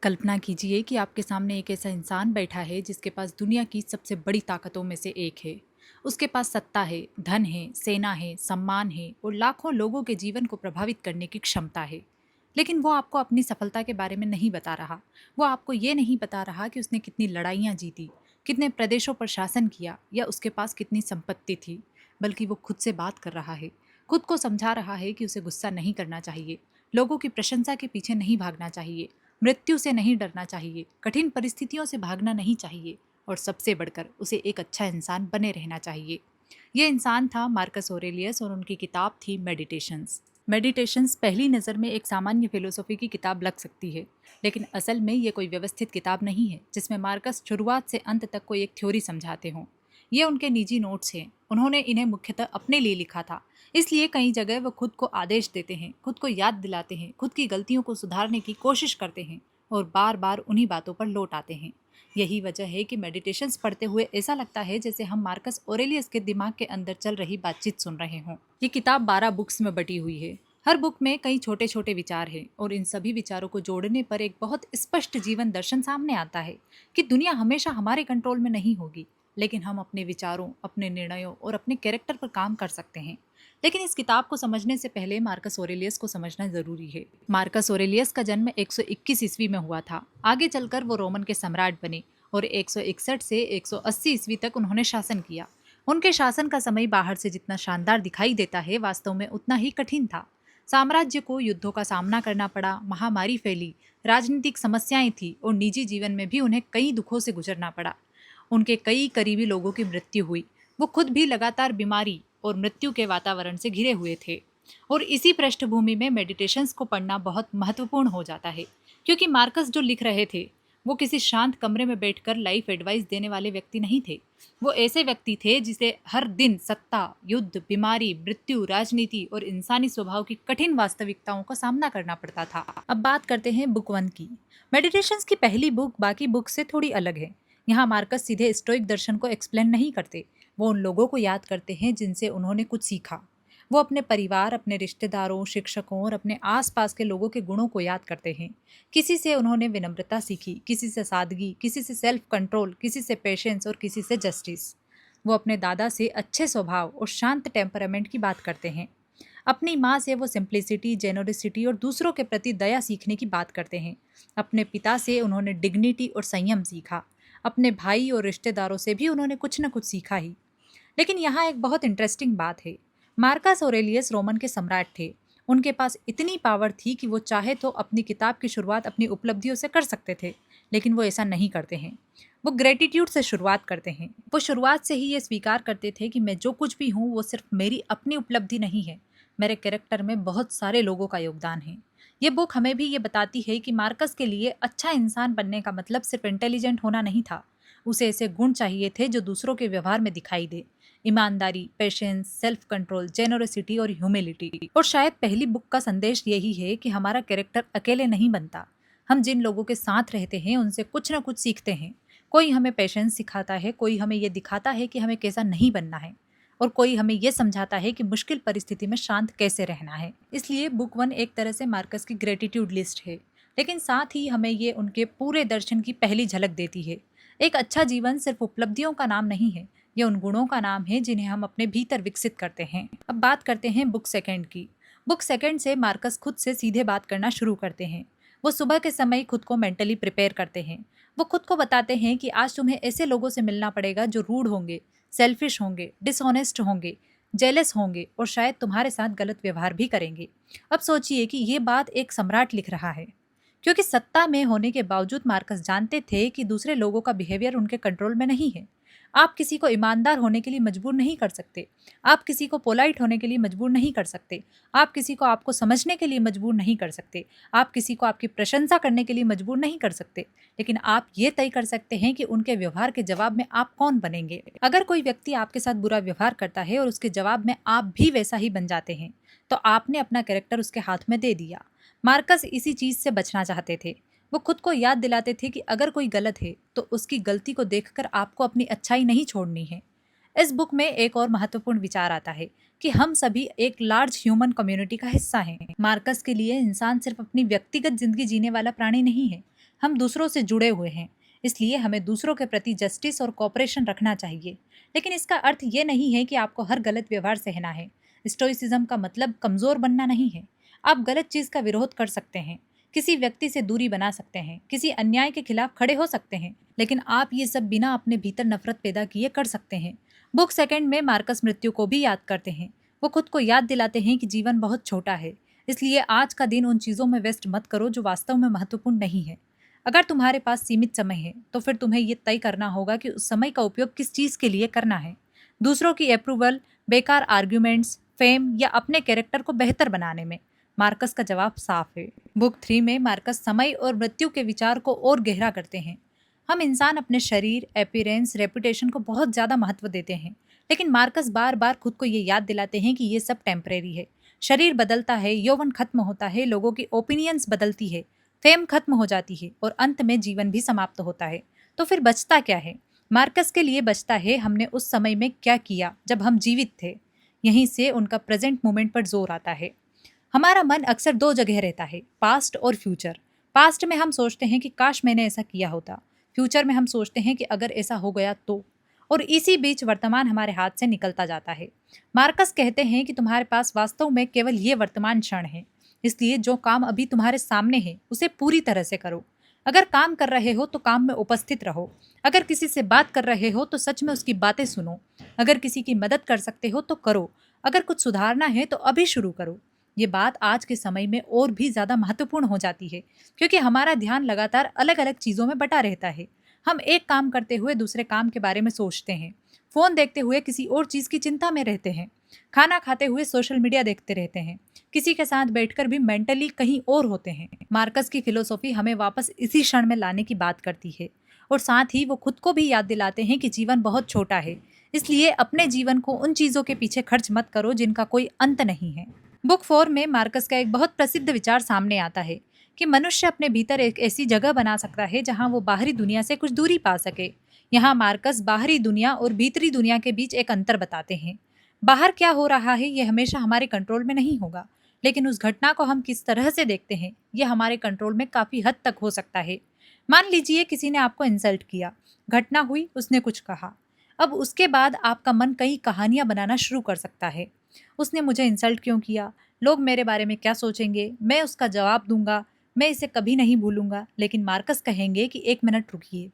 कल्पना कीजिए कि आपके सामने एक ऐसा इंसान बैठा है जिसके पास दुनिया की सबसे बड़ी ताकतों में से एक है। उसके पास सत्ता है, धन है, सेना है, सम्मान है और लाखों लोगों के जीवन को प्रभावित करने की क्षमता है। लेकिन वो आपको अपनी सफलता के बारे में नहीं बता रहा। वो आपको ये नहीं बता रहा कि उसने कितनी लड़ाइयाँ जीती, कितने प्रदेशों पर शासन किया या उसके पास कितनी संपत्ति थी। बल्कि वो खुद से बात कर रहा है, खुद को समझा रहा है कि उसे गुस्सा नहीं करना चाहिए, लोगों की प्रशंसा के पीछे नहीं भागना चाहिए, मृत्यु से नहीं डरना चाहिए, कठिन परिस्थितियों से भागना नहीं चाहिए और सबसे बढ़कर उसे एक अच्छा इंसान बने रहना चाहिए। ये इंसान था मार्कस ऑरेलियस और उनकी किताब थी मेडिटेशंस। मेडिटेशंस पहली नज़र में एक सामान्य फिलोसॉफी की किताब लग सकती है, लेकिन असल में ये कोई व्यवस्थित किताब नहीं है जिसमें मार्कस शुरुआत से अंत तक कोई एक थ्योरी समझाते हों। ये उनके निजी नोट्स हैं, उन्होंने इन्हें मुख्यतः अपने लिए लिखा था। इसलिए कई जगह वो खुद को आदेश देते हैं, खुद को याद दिलाते हैं, खुद की गलतियों को सुधारने की कोशिश करते हैं और बार बार उन्हीं बातों पर लौट आते हैं। यही वजह है कि मेडिटेशंस पढ़ते हुए ऐसा लगता है जैसे हम मार्कस ऑरेलियस के दिमाग के अंदर चल रही बातचीत सुन रहे हों। ये किताब 12 बुक्स में बटी हुई है। हर बुक में कई छोटे छोटे विचार हैं और इन सभी विचारों को जोड़ने पर एक बहुत स्पष्ट जीवन दर्शन सामने आता है कि दुनिया हमेशा हमारे कंट्रोल में नहीं होगी, लेकिन हम अपने विचारों, अपने निर्णयों और अपने कैरेक्टर पर काम कर सकते हैं। लेकिन इस किताब को समझने से पहले मार्कस ऑरेलियस को समझना जरूरी है। मार्कस ऑरेलियस का जन्म 121 ईस्वी में हुआ था। आगे चलकर वो रोमन के सम्राट बने और 161 से 180 ईस्वी तक उन्होंने शासन किया। उनके शासन का समय बाहर से जितना शानदार दिखाई देता है, वास्तव में उतना ही कठिन था। साम्राज्य को युद्धों का सामना करना पड़ा, महामारी फैली, राजनीतिक समस्याएं थी और निजी जीवन में भी उन्हें कई दुखों से गुजरना पड़ा। उनके कई करीबी लोगों की मृत्यु हुई। वो खुद भी लगातार बीमारी और मृत्यु के वातावरण से घिरे हुए थे। और इसी पृष्ठभूमि में मेडिटेशंस को पढ़ना बहुत महत्वपूर्ण हो जाता है, क्योंकि मार्कस जो लिख रहे थे वो किसी शांत कमरे में बैठकर लाइफ एडवाइस देने वाले व्यक्ति नहीं थे। वो ऐसे व्यक्ति थे जिसे हर दिन सत्ता, युद्ध, बीमारी, मृत्यु, राजनीति और इंसानी स्वभाव की कठिन वास्तविकताओं का सामना करना पड़ता था। अब बात करते हैं बुक 1 की। मेडिटेशंस की पहली बुक बाकी बुक से थोड़ी अलग है। यहाँ मार्कस सीधे स्टोइक दर्शन को एक्सप्लेन नहीं करते। वो उन लोगों को याद करते हैं जिनसे उन्होंने कुछ सीखा। वो अपने परिवार, अपने रिश्तेदारों, शिक्षकों और अपने आसपास के लोगों के गुणों को याद करते हैं। किसी से उन्होंने विनम्रता सीखी, किसी से सादगी, किसी से सेल्फ कंट्रोल, किसी से पेशेंस और किसी से जस्टिस। वो अपने दादा से अच्छे स्वभाव और शांत टेम्परामेंट की बात करते हैं। अपनी माँ से वो सिंप्लिसिटी, जेनोरिसिटी और दूसरों के प्रति दया सीखने की बात करते हैं। अपने पिता से उन्होंने डिग्निटी और संयम सीखा। अपने भाई और रिश्तेदारों से भी उन्होंने कुछ न कुछ सीखा ही। लेकिन यहाँ एक बहुत इंटरेस्टिंग बात है। मार्कस ऑरेलियस रोमन के सम्राट थे। उनके पास इतनी पावर थी कि वो चाहे तो अपनी किताब की शुरुआत अपनी उपलब्धियों से कर सकते थे, लेकिन वो ऐसा नहीं करते हैं। वो ग्रेटिट्यूड से शुरुआत करते हैं। वो शुरुआत से ही ये स्वीकार करते थे कि मैं जो कुछ भी हूँ वो सिर्फ मेरी अपनी उपलब्धि नहीं है, मेरे कैरेक्टर में बहुत सारे लोगों का योगदान है। ये बुक हमें भी ये बताती है कि मार्कस के लिए अच्छा इंसान बनने का मतलब सिर्फ इंटेलिजेंट होना नहीं था। उसे ऐसे गुण चाहिए थे जो दूसरों के व्यवहार में दिखाई दे। ईमानदारी, पेशेंस, सेल्फ कंट्रोल, जेनोसिटी और ह्यूमिलिटी। और शायद पहली बुक का संदेश यही है कि हमारा कैरेक्टर अकेले नहीं बनता। हम जिन लोगों के साथ रहते हैं उनसे कुछ ना कुछ सीखते हैं। कोई हमें पेशेंस सिखाता है, कोई हमें ये दिखाता है कि हमें कैसा नहीं बनना है, और कोई हमें ये समझाता है कि मुश्किल परिस्थिति में शांत कैसे रहना है। इसलिए बुक 1 एक तरह से मार्कस की ग्रेटिट्यूड लिस्ट है, लेकिन साथ ही हमें ये उनके पूरे दर्शन की पहली झलक देती है। एक अच्छा जीवन सिर्फ उपलब्धियों का नाम नहीं है, ये उन गुणों का नाम है जिन्हें हम अपने भीतर विकसित करते हैं। अब बात करते हैं बुक 2 की। बुक 2 से मार्कस खुद से सीधे बात करना शुरू करते हैं। वो सुबह के समय खुद को मेंटली प्रिपेयर करते हैं। वो खुद को बताते हैं कि आज तुम्हें ऐसे लोगों से मिलना पड़ेगा जो रूड होंगे, सेल्फिश होंगे, डिसऑनेस्ट होंगे, जेलस होंगे और शायद तुम्हारे साथ गलत व्यवहार भी करेंगे। अब सोचिए कि ये बात एक सम्राट लिख रहा है, क्योंकि सत्ता में होने के बावजूद मार्कस जानते थे कि दूसरे लोगों का बिहेवियर उनके कंट्रोल में नहीं है। आप किसी को ईमानदार होने के लिए मजबूर नहीं कर सकते। आप किसी को पोलाइट होने के लिए मजबूर नहीं कर सकते। आप किसी को आपको समझने के लिए मजबूर नहीं कर सकते। आप किसी को आपकी प्रशंसा करने के लिए मजबूर नहीं कर सकते। लेकिन आप ये तय कर सकते हैं कि उनके व्यवहार के जवाब में आप कौन बनेंगे। अगर कोई व्यक्ति आपके साथ बुरा व्यवहार करता है और उसके जवाब में आप भी वैसा ही बन जाते हैं, तो आपने अपना कैरेक्टर उसके हाथ में दे दिया। मार्कस इसी चीज से बचना चाहते थे। वो खुद को याद दिलाते थे कि अगर कोई गलत है तो उसकी गलती को देखकर आपको अपनी अच्छाई नहीं छोड़नी है। इस बुक में एक और महत्वपूर्ण विचार आता है कि हम सभी एक लार्ज ह्यूमन कम्युनिटी का हिस्सा हैं। मार्कस के लिए इंसान सिर्फ अपनी व्यक्तिगत जिंदगी जीने वाला प्राणी नहीं है, हम दूसरों से जुड़े हुए हैं, इसलिए हमें दूसरों के प्रति जस्टिस और कोऑपरेशन रखना चाहिए। लेकिन इसका अर्थ ये नहीं है कि आपको हर गलत व्यवहार सहना है। स्टोइसिज्म का मतलब कमजोर बनना नहीं है। आप गलत चीज का विरोध कर सकते हैं, किसी व्यक्ति से दूरी बना सकते हैं, किसी अन्याय के खिलाफ खड़े हो सकते हैं, लेकिन आप ये सब बिना अपने भीतर नफरत पैदा किए कर सकते हैं। बुक सेकंड में मार्कस मृत्यु को भी याद करते हैं। वो खुद को याद दिलाते हैं कि जीवन बहुत छोटा है, इसलिए आज का दिन उन चीजों में वेस्ट मत करो जो वास्तव में महत्वपूर्ण नहीं है। अगर तुम्हारे पास सीमित समय है तो फिर तुम्हें ये तय करना होगा कि उस समय का उपयोग किस चीज के लिए करना है। दूसरों की अप्रूवल, बेकार आर्ग्यूमेंट्स, फेम या अपने कैरेक्टर को बेहतर बनाने में। मार्कस का जवाब साफ है। बुक 3 में मार्कस समय और मृत्यु के विचार को और गहरा करते हैं। हम इंसान अपने शरीर, अपीयरेंस, रेपुटेशन को बहुत ज्यादा महत्व देते हैं, लेकिन मार्कस बार बार खुद को ये याद दिलाते हैं कि ये सब टेम्परेरी है। शरीर बदलता है, यौवन खत्म होता है, लोगों की ओपिनियंस बदलती है, फेम खत्म हो जाती है और अंत में जीवन भी समाप्त होता है। तो फिर बचता क्या है? मार्कस के लिए बचता है हमने उस समय में क्या किया जब हम जीवित थे। यहीं से उनका प्रेजेंट मोमेंट पर जोर आता है। हमारा मन अक्सर दो जगह रहता है, पास्ट और फ्यूचर। पास्ट में हम सोचते हैं कि काश मैंने ऐसा किया होता। फ्यूचर में हम सोचते हैं कि अगर ऐसा हो गया तो। और इसी बीच वर्तमान हमारे हाथ से निकलता जाता है। मार्कस कहते हैं कि तुम्हारे पास वास्तव में केवल ये वर्तमान क्षण है, इसलिए जो काम अभी तुम्हारे सामने है उसे पूरी तरह से करो। अगर काम कर रहे हो तो काम में उपस्थित रहो। अगर किसी से बात कर रहे हो तो सच में उसकी बातें सुनो। अगर किसी की मदद कर सकते हो तो करो। अगर कुछ सुधारना है तो अभी शुरू करो। ये बात आज के समय में और भी ज्यादा महत्वपूर्ण हो जाती है, क्योंकि हमारा ध्यान लगातार अलग अलग चीजों में बटा रहता है। हम एक काम करते हुए दूसरे काम के बारे में सोचते हैं, फोन देखते हुए किसी और चीज की चिंता में रहते हैं, खाना खाते हुए सोशल मीडिया देखते रहते हैं, किसी के साथ बैठकर भी मेंटली कहीं और होते हैं। मार्कस की फिलोसॉफी हमें वापस इसी क्षण में लाने की बात करती है, और साथ ही वो खुद को भी याद दिलाते हैं कि जीवन बहुत छोटा है, इसलिए अपने जीवन को उन चीजों के पीछे खर्च मत करो जिनका कोई अंत नहीं है। बुक 4 में मार्कस का एक बहुत प्रसिद्ध विचार सामने आता है कि मनुष्य अपने भीतर एक ऐसी जगह बना सकता है जहां वो बाहरी दुनिया से कुछ दूरी पा सके। यहाँ मार्कस बाहरी दुनिया और भीतरी दुनिया के बीच एक अंतर बताते हैं। बाहर क्या हो रहा है ये हमेशा हमारे कंट्रोल में नहीं होगा, लेकिन उस घटना को हम किस तरह से देखते हैं ये हमारे कंट्रोल में काफी हद तक हो सकता है। मान लीजिए किसी ने आपको इंसल्ट किया, घटना हुई, उसने कुछ कहा। अब उसके बाद आपका मन कई कहानियां बनाना शुरू कर सकता है। उसने मुझे इंसल्ट क्यों किया, लोग मेरे बारे में क्या सोचेंगे, मैं उसका जवाब दूंगा, मैं इसे कभी नहीं भूलूंगा। लेकिन मार्कस कहेंगे कि एक मिनट रुकिए,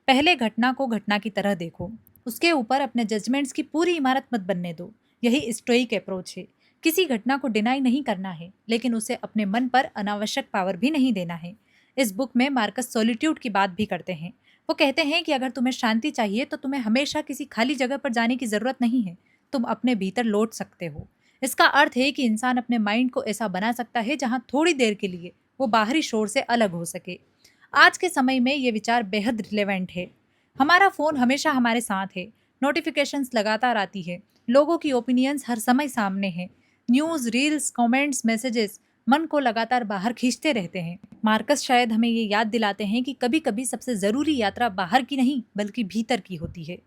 पहले घटना को घटना की तरह देखो, उसके ऊपर अपने जजमेंट्स की पूरी इमारत मत बनने दो। यही स्टोइक अप्रोच है। किसी घटना को डिनाई नहीं करना है, लेकिन उसे अपने मन पर अनावश्यक पावर भी नहीं देना है। इस बुक में मार्कस सॉलिट्यूड की बात भी करते हैं। वो कहते हैं कि अगर तुम्हें शांति चाहिए तो तुम्हें हमेशा किसी खाली जगह पर जाने की जरूरत नहीं है, तुम अपने भीतर लौट सकते हो। इसका अर्थ है कि इंसान अपने माइंड को ऐसा बना सकता है जहां थोड़ी देर के लिए वो बाहरी शोर से अलग हो सके। आज के समय में ये विचार बेहद रिलेवेंट है। हमारा फोन हमेशा हमारे साथ है, नोटिफिकेशंस लगातार आती है, लोगों की ओपिनियंस हर समय सामने है, न्यूज, रील्स, कमेंट्स, मैसेजेस मन को लगातार बाहर खींचते रहते हैं। मार्कस शायद हमें ये याद दिलाते हैं कि कभी कभी सबसे जरूरी यात्रा बाहर की नहीं बल्कि भीतर की होती है।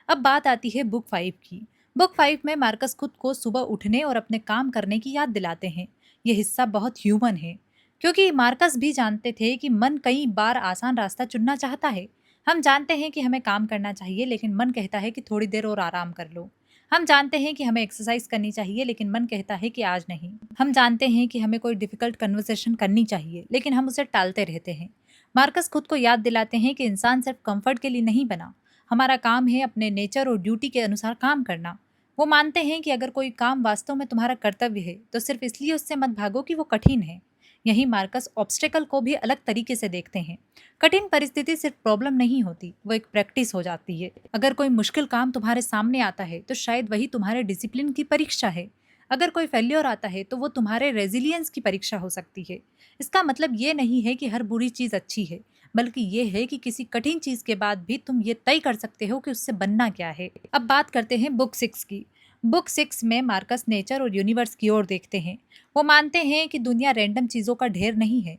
अब बात आती है बुक 5 की। बुक 5 में मार्कस खुद को सुबह उठने और अपने काम करने की याद दिलाते हैं। ये हिस्सा बहुत ह्यूमन है, क्योंकि मार्कस भी जानते थे कि मन कई बार आसान रास्ता चुनना चाहता है। हम जानते हैं कि हमें काम करना चाहिए, लेकिन मन कहता है कि थोड़ी देर और आराम कर लो। हम जानते हैं कि हमें एक्सरसाइज करनी चाहिए, लेकिन मन कहता है कि आज नहीं। हम जानते हैं कि हमें कोई डिफिकल्ट कन्वर्सेशन करनी चाहिए, लेकिन हम उसे टालते रहते हैं। मार्कस खुद को याद दिलाते हैं कि इंसान सिर्फ कंफर्ट के लिए नहीं बना। हमारा काम है अपने नेचर और ड्यूटी के अनुसार काम करना। वो मानते हैं कि अगर कोई काम वास्तव में तुम्हारा कर्तव्य है तो सिर्फ इसलिए उससे मत भागो कि वो कठिन है। यही मार्कस ऑब्स्टेकल को भी अलग तरीके से देखते हैं। कठिन परिस्थिति सिर्फ प्रॉब्लम नहीं होती, वो एक प्रैक्टिस हो जाती है। अगर कोई मुश्किल काम तुम्हारे सामने आता है तो शायद वही तुम्हारे डिसिप्लिन की परीक्षा है। अगर कोई फेल्योर आता है तो वो तुम्हारे रेजिलियंस की परीक्षा हो सकती है। इसका मतलब ये नहीं है कि हर बुरी चीज अच्छी है, बल्कि ये है कि किसी कठिन चीज के बाद भी तुम ये तय कर सकते हो कि उससे बनना क्या है। अब बात करते हैं बुक 6 की। बुक 6 में मार्कस नेचर और यूनिवर्स की ओर देखते हैं। वो मानते हैं कि दुनिया रैंडम चीजों का ढेर नहीं है,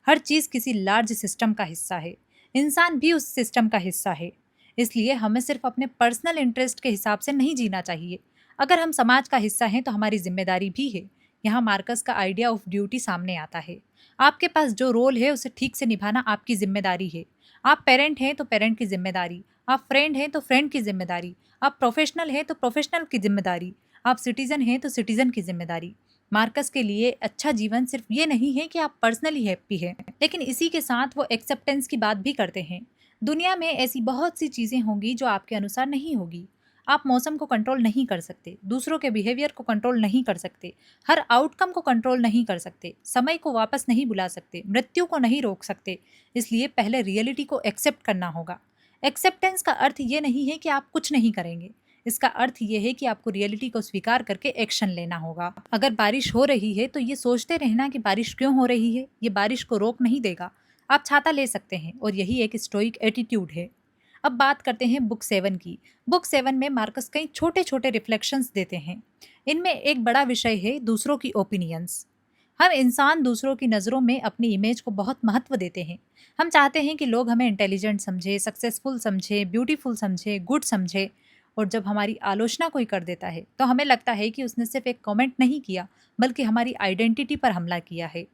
हर चीज किसी लार्ज सिस्टम का हिस्सा है। इंसान भी उस सिस्टम का हिस्सा है। इसलिए हमें सिर्फ अपने पर्सनल इंटरेस्ट के हिसाब से नहीं जीना चाहिए। अगर हम समाज का हिस्सा हैं तो हमारी जिम्मेदारी भी है यहाँ मार्कस का आइडिया ऑफ ड्यूटी सामने आता है। आपके पास जो रोल है उसे ठीक से निभाना आपकी जिम्मेदारी है। आप पेरेंट हैं तो पेरेंट की जिम्मेदारी, आप फ्रेंड हैं तो फ्रेंड की जिम्मेदारी, आप प्रोफेशनल हैं तो प्रोफेशनल की जिम्मेदारी, आप सिटीजन हैं तो सिटीजन की जिम्मेदारी। मार्कस के लिए अच्छा जीवन सिर्फ ये नहीं है कि आप पर्सनली हैप्पी हैं, लेकिन इसी के साथ वो एक्सेप्टेंस की बात भी करते हैं। दुनिया में ऐसी बहुत सी चीजें होंगी जो आपके अनुसार नहीं होगी। आप मौसम को कंट्रोल नहीं कर सकते, दूसरों के बिहेवियर को कंट्रोल नहीं कर सकते, हर आउटकम को कंट्रोल नहीं कर सकते, समय को वापस नहीं बुला सकते, मृत्यु को नहीं रोक सकते। इसलिए पहले रियलिटी को एक्सेप्ट करना होगा। एक्सेप्टेंस का अर्थ ये नहीं है कि आप कुछ नहीं करेंगे, इसका अर्थ ये है कि आपको रियलिटी को स्वीकार करके एक्शन लेना होगा। अगर बारिश हो रही है तो ये सोचते रहना कि बारिश क्यों हो रही है, ये बारिश को रोक नहीं देगा। आप छाता ले सकते हैं और यही एक स्टोइक एटीट्यूड है। अब बात करते हैं बुक 7 की। बुक 7 में मार्कस कई छोटे छोटे रिफ्लेक्शंस देते हैं। इनमें एक बड़ा विषय है दूसरों की ओपिनियंस। हम इंसान दूसरों की नज़रों में अपनी इमेज को बहुत महत्व देते हैं। हम चाहते हैं कि लोग हमें इंटेलिजेंट समझे, सक्सेसफुल समझे, ब्यूटीफुल समझे, गुड समझे। और जब हमारी आलोचना कोई कर देता है तो हमें लगता है कि उसने सिर्फ एक कमेंट नहीं किया, बल्कि हमारी आइडेंटिटी पर हमला किया है।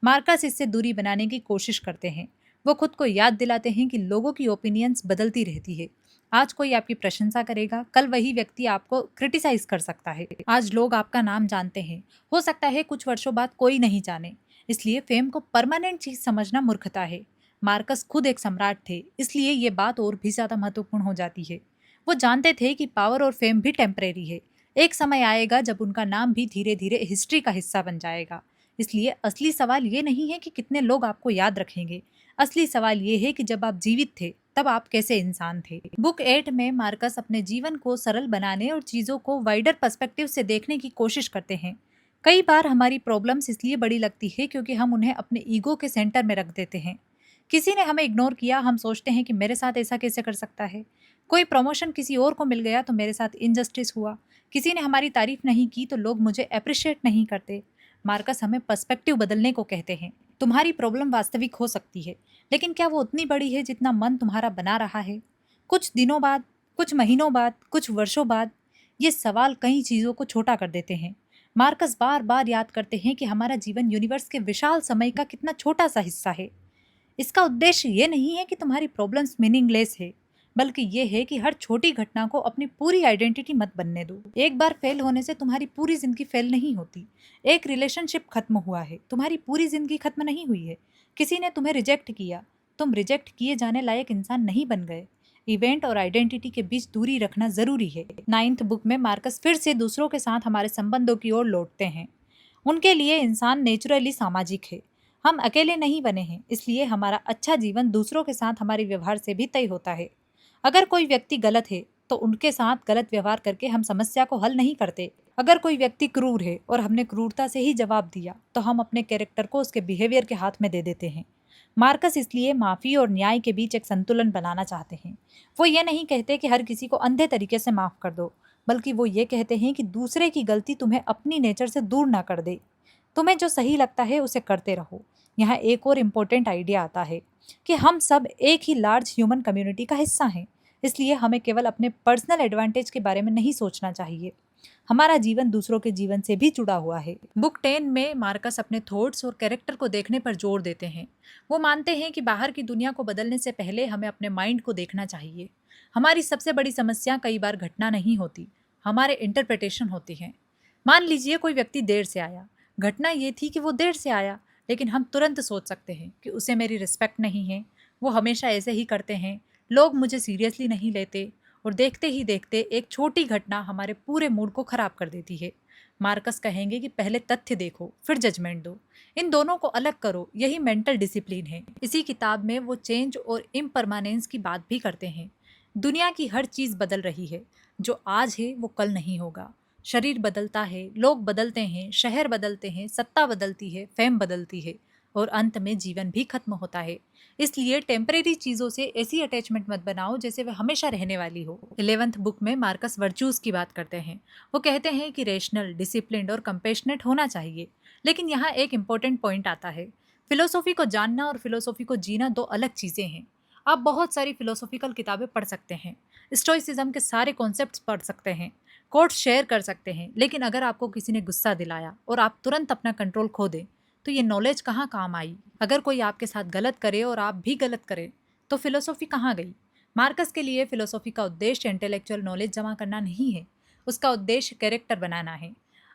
मार्कस इससे दूरी बनाने की कोशिश करते हैं। वो खुद को याद दिलाते हैं कि लोगों की ओपिनियंस बदलती रहती है। आज कोई आपकी प्रशंसा करेगा, कल वही व्यक्ति आपको क्रिटिसाइज कर सकता है। आज लोग आपका नाम जानते हैं, हो सकता है कुछ वर्षों बाद कोई नहीं जाने। इसलिए फेम को परमानेंट चीज समझना मूर्खता है। मार्कस खुद एक सम्राट थे, इसलिए ये बात और भी ज्यादा महत्वपूर्ण हो जाती है। वो जानते थे कि पावर और फेम भी टेम्परेरी है। एक समय आएगा जब उनका नाम भी धीरे धीरे हिस्ट्री का हिस्सा बन जाएगा। इसलिए असली सवाल ये नहीं है कि कितने लोग आपको याद रखेंगे, असली सवाल ये है कि जब आप जीवित थे तब आप कैसे इंसान थे। बुक 8 में मार्कस अपने जीवन को सरल बनाने और चीजों को वाइडर पर्सपेक्टिव से देखने की कोशिश करते हैं। कई बार हमारी प्रॉब्लम्स इसलिए बड़ी लगती है क्योंकि हम उन्हें अपने ईगो के सेंटर में रख देते हैं। किसी ने हमें इग्नोर किया, हम सोचते हैं कि मेरे साथ ऐसा कैसे कर सकता है। कोई प्रमोशन किसी और को मिल गया तो मेरे साथ इनजस्टिस हुआ। किसी ने हमारी तारीफ नहीं की तो लोग मुझे अप्रिशिएट नहीं करते। मार्कस हमें पर्सपेक्टिव बदलने को कहते हैं। तुम्हारी प्रॉब्लम वास्तविक हो सकती है, लेकिन क्या वो उतनी बड़ी है जितना मन तुम्हारा बना रहा है? कुछ दिनों बाद, कुछ महीनों बाद, कुछ वर्षों बाद ये सवाल कई चीज़ों को छोटा कर देते हैं। मार्कस बार बार याद करते हैं कि हमारा जीवन यूनिवर्स के विशाल समय का कितना छोटा सा हिस्सा है। इसका उद्देश्य ये नहीं है कि तुम्हारी प्रॉब्लम्स मीनिंगलेस है, बल्कि ये है कि हर छोटी घटना को अपनी पूरी आइडेंटिटी मत बनने दो। एक बार फेल होने से तुम्हारी पूरी जिंदगी फेल नहीं होती। एक रिलेशनशिप खत्म हुआ है, तुम्हारी पूरी जिंदगी खत्म नहीं हुई है। किसी ने तुम्हें रिजेक्ट किया, तुम रिजेक्ट किए जाने लायक इंसान नहीं बन गए। इवेंट और आइडेंटिटी के बीच दूरी रखना जरूरी है। 9th बुक में मार्कस फिर से दूसरों के साथ हमारे संबंधों की ओर लौटते हैं। उनके लिए इंसान नेचुरली सामाजिक है। हम अकेले नहीं बने हैं, इसलिए हमारा अच्छा जीवन दूसरों के साथ हमारे व्यवहार से भी तय होता है। अगर कोई व्यक्ति गलत है तो उनके साथ गलत व्यवहार करके हम समस्या को हल नहीं करते। अगर कोई व्यक्ति क्रूर है और हमने क्रूरता से ही जवाब दिया तो हम अपने कैरेक्टर को उसके बिहेवियर के हाथ में दे देते हैं। मार्कस इसलिए माफी और न्याय के बीच एक संतुलन बनाना चाहते हैं। वो ये नहीं कहते कि हर किसी को अंधे तरीके से माफ कर दो, बल्कि वो ये कहते हैं कि दूसरे की गलती तुम्हें अपनी नेचर से दूर ना कर दे। तुम्हें जो सही लगता है उसे करते रहो। यहाँ एक और इम्पोर्टेंट आइडिया आता है कि हम सब एक ही लार्ज ह्यूमन कम्युनिटी का हिस्सा हैं। इसलिए हमें केवल अपने पर्सनल एडवांटेज के बारे में नहीं सोचना चाहिए। हमारा जीवन दूसरों के जीवन से भी जुड़ा हुआ है। बुक 10 में मार्कस अपने थॉट्स और कैरेक्टर को देखने पर जोर देते हैं। वो मानते हैं कि बाहर की दुनिया को बदलने से पहले हमें अपने माइंड को देखना चाहिए। हमारी सबसे बड़ी समस्या कई बार घटना नहीं होती, हमारे इंटरप्रिटेशन होती हैं। मान लीजिए कोई व्यक्ति देर से आया। घटना ये थी कि वो देर से आया, लेकिन हम तुरंत सोच सकते हैं कि उसे मेरी रिस्पेक्ट नहीं है, वो हमेशा ऐसे ही करते हैं, लोग मुझे सीरियसली नहीं लेते। और देखते ही देखते एक छोटी घटना हमारे पूरे मूड को खराब कर देती है। मार्कस कहेंगे कि पहले तथ्य देखो फिर जजमेंट दो, इन दोनों को अलग करो, यही मेंटल डिसिप्लिन है। इसी किताब में वो चेंज और इम्परमानेंस की बात भी करते हैं। दुनिया की हर चीज़ बदल रही है, जो आज है वो कल नहीं होगा। शरीर बदलता है, लोग बदलते हैं, शहर बदलते हैं, सत्ता बदलती है, फेम बदलती है और अंत में जीवन भी खत्म होता है। इसलिए टेम्परेरी चीज़ों से ऐसी अटैचमेंट मत बनाओ जैसे वह हमेशा रहने वाली हो। 11th बुक में मार्कस वर्चूज़ की बात करते हैं। वो कहते हैं कि रेशनल, डिसिप्लिन्ड और कंपेशनेट होना चाहिए। लेकिन यहाँ एक इम्पॉर्टेंट पॉइंट आता है। फिलोसॉफी को जानना और फिलोसॉफी को जीना दो अलग चीज़ें हैं। आप बहुत सारी फिलोसॉफिकल किताबें पढ़ सकते हैं, स्टोइसिज्म के सारे कॉन्सेप्ट्स पढ़ सकते हैं, कोट्स शेयर कर सकते हैं, लेकिन अगर आपको किसी ने गुस्सा दिलाया और आप तुरंत अपना कंट्रोल खो दें, तो ये नॉलेज कहाँ काम आई? अगर कोई आपके साथ गलत करे और आप भी गलत करें, तो फिलोसॉफी कहाँ गई? मार्कस के लिए फिलोसॉफी का उद्देश्य इंटेलेक्चुअल नॉलेज जमा करना नहीं है, उसका उद्देश्य कैरेक्टर बनाना है।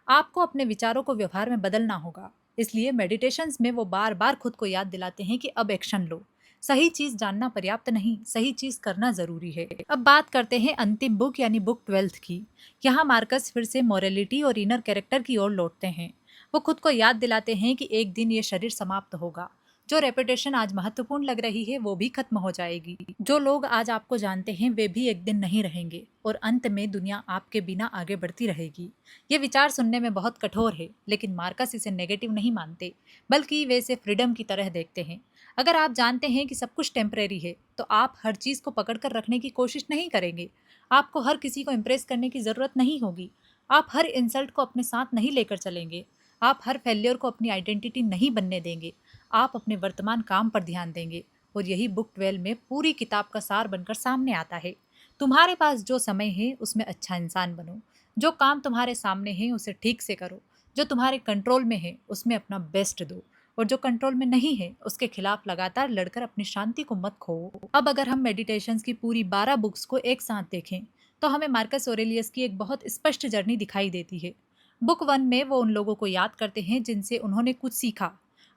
आपको अपने विचारों को व्यवहार में बदलना होगा। इसलिए मेडिटेशंस में वो बार बार खुद को याद दिलाते हैं कि अब एक्शन लो। सही चीज जानना पर्याप्त नहीं, सही चीज करना जरूरी है। अब बात करते हैं अंतिम बुक यानी बुक 12 की। यहाँ मार्कस फिर से मॉरलिटी और इनर कैरेक्टर की ओर लौटते हैं। वो खुद को याद दिलाते हैं कि एक दिन ये शरीर समाप्त होगा। जो रेपुटेशन आज महत्वपूर्ण लग रही है वो भी खत्म हो जाएगी। जो लोग आज आपको जानते हैं वे भी एक दिन नहीं रहेंगे और अंत में दुनिया आपके बिना आगे बढ़ती रहेगी। ये विचार सुनने में बहुत कठोर है, लेकिन मार्कस इसे नेगेटिव नहीं मानते, बल्कि वे इसे फ्रीडम की तरह देखते हैं। अगर आप जानते हैं कि सब कुछ टेम्परेरी है, तो आप हर चीज़ को पकड़कर रखने की कोशिश नहीं करेंगे। आपको हर किसी को इम्प्रेस करने की ज़रूरत नहीं होगी। आप हर इंसल्ट को अपने साथ नहीं लेकर चलेंगे। आप हर फेल्योर को अपनी आइडेंटिटी नहीं बनने देंगे। आप अपने वर्तमान काम पर ध्यान देंगे। और यही बुक 12 में पूरी किताब का सार बनकर सामने आता है। तुम्हारे पास जो समय है उसमें अच्छा इंसान बनो। जो काम तुम्हारे सामने है उसे ठीक से करो। जो तुम्हारे कंट्रोल में है उसमें अपना बेस्ट दो। और जो कंट्रोल में नहीं है उसके खिलाफ लगातार लड़कर अपनी शांति को मत खो। अब अगर हम मेडिटेशंस की पूरी 12 बुक्स को एक साथ देखें, तो हमें मार्कस ऑरेलियस की एक बहुत स्पष्ट जर्नी दिखाई देती है। बुक 1 में वो उन लोगों को याद करते हैं जिनसे उन्होंने कुछ सीखा।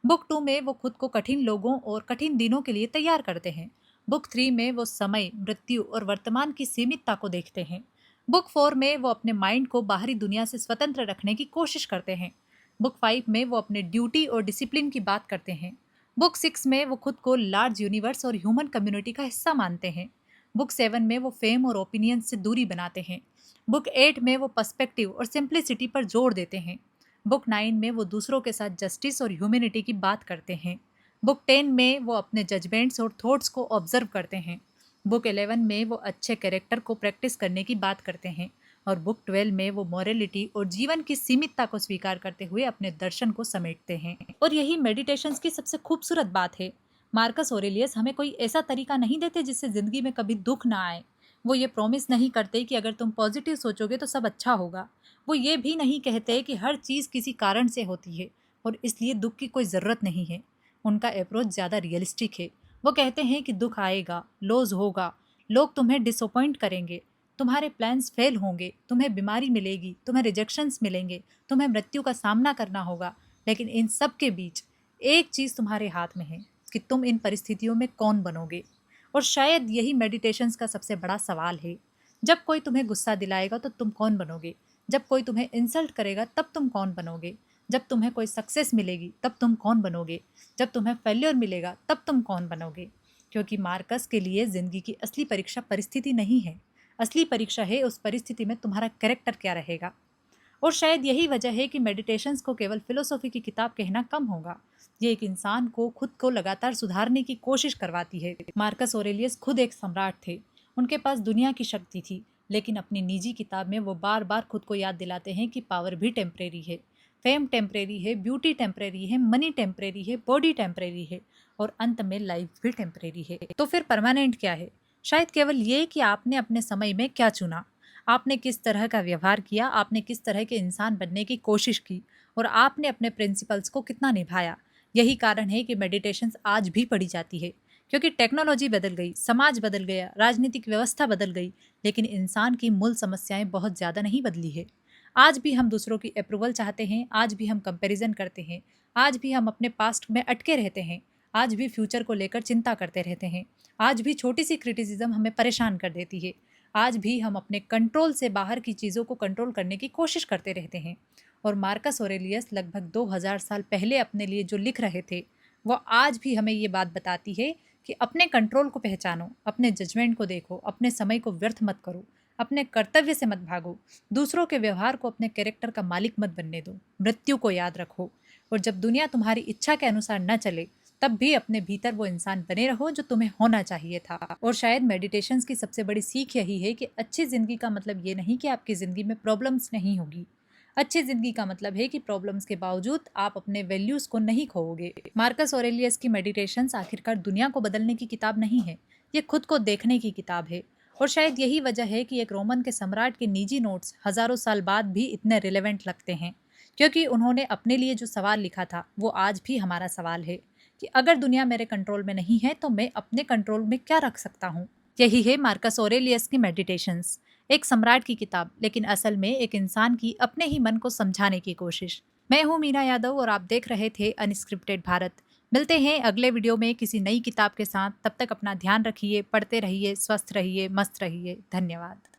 बुक 2 में वो खुद को कठिन लोगों और कठिन दिनों के लिए तैयार करते हैं। बुक 3 में वो समय, मृत्यु और वर्तमान की सीमितता को देखते हैं। बुक 4 में वो अपने माइंड को बाहरी दुनिया से स्वतंत्र रखने की कोशिश करते हैं। बुक 5 में वो अपने ड्यूटी और डिसिप्लिन की बात करते हैं। बुक 6 में वो खुद को लार्ज यूनिवर्स और ह्यूमन कम्युनिटी का हिस्सा मानते हैं। बुक 7 में वो फेम और ओपिनियन से दूरी बनाते हैं। बुक 8 में वो पर्सपेक्टिव और सिंप्लिसिटी पर जोर देते हैं। बुक 9 में वो दूसरों के साथ जस्टिस और ह्यूमैनिटी की बात करते हैं। बुक 10 में वो अपने जजमेंट्स और थॉट्स को ऑब्जर्व करते हैं। बुक 11 में वो अच्छे कैरेक्टर को प्रैक्टिस करने की बात करते हैं। और बुक 12 में वो मॉरलिटी और जीवन की सीमितता को स्वीकार करते हुए अपने दर्शन को समेटते हैं। और यही मेडिटेशंस की सबसे खूबसूरत बात है। मार्कस ऑरेलियस हमें कोई ऐसा तरीका नहीं देते जिससे जिंदगी में कभी दुख ना आए। वो ये प्रॉमिस नहीं करते कि अगर तुम पॉजिटिव सोचोगे तो सब अच्छा होगा। वो ये भी नहीं कहते कि हर चीज़ किसी कारण से होती है और इसलिए दुख की कोई ज़रूरत नहीं है। उनका अप्रोच ज़्यादा रियलिस्टिक है। वो कहते हैं कि दुख आएगा, लॉस होगा, लोग तुम्हें डिसअपॉइंट करेंगे, तुम्हारे प्लान्स फेल होंगे, तुम्हें बीमारी मिलेगी, तुम्हें रिजेक्शंस मिलेंगे, तुम्हें मृत्यु का सामना करना होगा। लेकिन इन सब के बीच एक चीज़ तुम्हारे हाथ में है कि तुम इन परिस्थितियों में कौन बनोगे। और शायद यही मेडिटेशंस का सबसे बड़ा सवाल है। जब कोई तुम्हें गुस्सा दिलाएगा तो तुम कौन बनोगे? जब कोई तुम्हें इंसल्ट करेगा तब तुम कौन बनोगे? जब तुम्हें कोई सक्सेस मिलेगी तब तुम कौन बनोगे? जब तुम्हें फेल्योर मिलेगा तब तुम कौन बनोगे? क्योंकि मार्कस के लिए ज़िंदगी की असली परीक्षा परिस्थिति नहीं है। असली परीक्षा है उस परिस्थिति में तुम्हारा कैरेक्टर क्या रहेगा। और शायद यही वजह है कि मेडिटेशंस को केवल फिलोसॉफी की किताब कहना कम होगा। ये एक इंसान को खुद को लगातार सुधारने की कोशिश करवाती है। मार्कस ऑरेलियस खुद एक सम्राट थे। उनके पास दुनिया की शक्ति थी, लेकिन अपनी निजी किताब में वो बार बार खुद को याद दिलाते हैं कि पावर भी टेम्परेरी है, फेम टेम्परेरी है, ब्यूटी टेम्परेरी है, मनी टेम्परेरी है, बॉडी टेम्परेरी है और अंत में लाइफ भी टेम्परेरी है। तो फिर परमानेंट क्या है? शायद केवल ये कि आपने अपने समय में क्या चुना, आपने किस तरह का व्यवहार किया, आपने किस तरह के इंसान बनने की कोशिश की और आपने अपने प्रिंसिपल्स को कितना निभाया। यही कारण है कि मेडिटेशंस आज भी पढ़ी जाती है। क्योंकि टेक्नोलॉजी बदल गई, समाज बदल गया, राजनीतिक व्यवस्था बदल गई, लेकिन इंसान की मूल समस्याएं बहुत ज़्यादा नहीं बदली है। आज भी हम दूसरों की अप्रूवल चाहते हैं, आज भी हम कंपैरिजन करते हैं, आज भी हम अपने पास्ट में अटके रहते हैं, आज भी फ्यूचर को लेकर चिंता करते रहते हैं, आज भी छोटी सी क्रिटिसिज्म हमें परेशान कर देती है, आज भी हम अपने कंट्रोल से बाहर की चीज़ों को कंट्रोल करने की कोशिश करते रहते हैं। और मार्कस ऑरेलियस लगभग 2000 साल पहले अपने लिए जो लिख रहे थे, वो आज भी हमें ये बात बताती है कि अपने कंट्रोल को पहचानो, अपने जजमेंट को देखो, अपने समय को व्यर्थ मत करो, अपने कर्तव्य से मत भागो, दूसरों के व्यवहार को अपने कैरेक्टर का मालिक मत बनने दो, मृत्यु को याद रखो। और जब दुनिया तुम्हारी इच्छा के अनुसार न चले, तब भी अपने भीतर वो इंसान बने रहो जो तुम्हें होना चाहिए था। और शायद मेडिटेशंस की सबसे बड़ी सीख यही है कि अच्छी ज़िंदगी का मतलब ये नहीं कि आपकी ज़िंदगी में प्रॉब्लम्स नहीं होगी। अच्छी ज़िंदगी का मतलब है कि प्रॉब्लम्स के बावजूद आप अपने वैल्यूज़ को नहीं खोओगे। मार्कस ऑरेलियस की मेडिटेशंस आखिरकार दुनिया को बदलने की किताब नहीं है, ये खुद को देखने की किताब है। और शायद यही वजह है कि एक रोमन के सम्राट के निजी नोट्स हजारों साल बाद भी इतने रिलेवेंट लगते हैं, क्योंकि उन्होंने अपने लिए जो सवाल लिखा था वो आज भी हमारा सवाल है कि अगर दुनिया मेरे कंट्रोल में नहीं है तो मैं अपने कंट्रोल में क्या रख सकता हूँ। यही है मार्कस ऑरेलियस की मेडिटेशंस, एक सम्राट की किताब लेकिन असल में एक इंसान की अपने ही मन को समझाने की कोशिश। मैं हूँ मीना यादव और आप देख रहे थे अनस्क्रिप्टेड भारत। मिलते हैं अगले वीडियो में किसी नई किताब के साथ। तब तक अपना ध्यान रखिए, पढ़ते रहिए, स्वस्थ रहिए, मस्त रहिए। धन्यवाद।